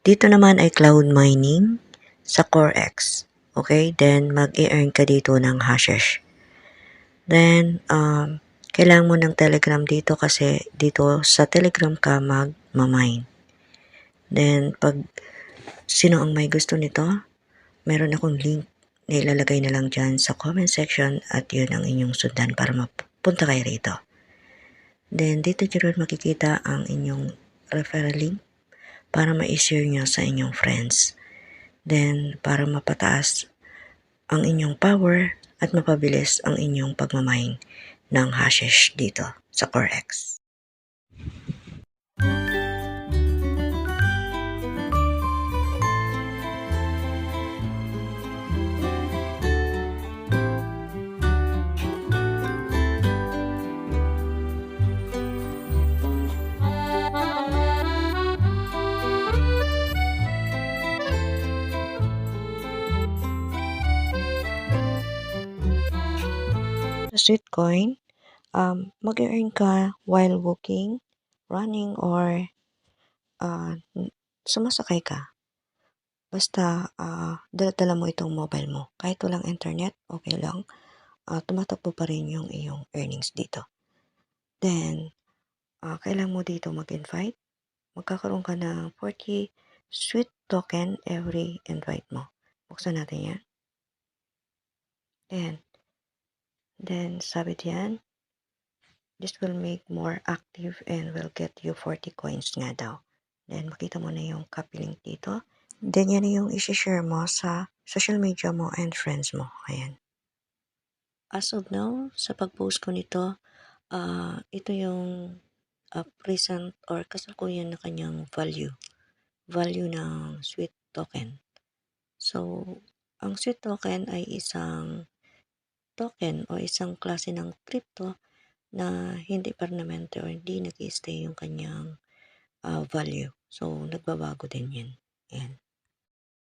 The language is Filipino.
Dito naman ay cloud mining sa CoreX. Okay? Then, mag-e-earn ka dito ng hashes. Then, kailangan mo ng Telegram dito kasi dito sa Telegram ka mag-mine. Then, pag sino ang may gusto nito, meron akong link na ilalagay na lang dyan sa comment section at yun ang inyong sundan para mapunta kayo rito. Then, dito nyo makikita ang inyong referral link para ma-share nyo sa inyong friends. Then, para mapataas ang inyong power at mapabilis ang inyong pagmamine ng hashes dito sa CoreX. Sa Sweatcoin, mag-earn ka while walking, running, or sumasakay ka. Basta dala-dala mo itong mobile mo. Kahit walang internet, okay lang. Tumatakbo pa rin yung iyong earnings dito. Then, kailangan mo dito mag-invite. Magkakaroon ka ng 40 sweet token every invite mo. Buksan natin yan. Then sabi diyan, this will make more active and will get you 40 coins nga daw. Then makita mo na yung copy link dito. Then yan yung isi-share mo sa social media mo and friends mo. Ayan. As of now, sa pag-post ko nito, ito yung present or kasalukuyan na kanyang value ng sweet token. So, ang sweet token ay isang token o isang klase ng crypto na hindi permanente o hindi nag-stay yung kanyang value. So, nagbabago din yan. Ayan.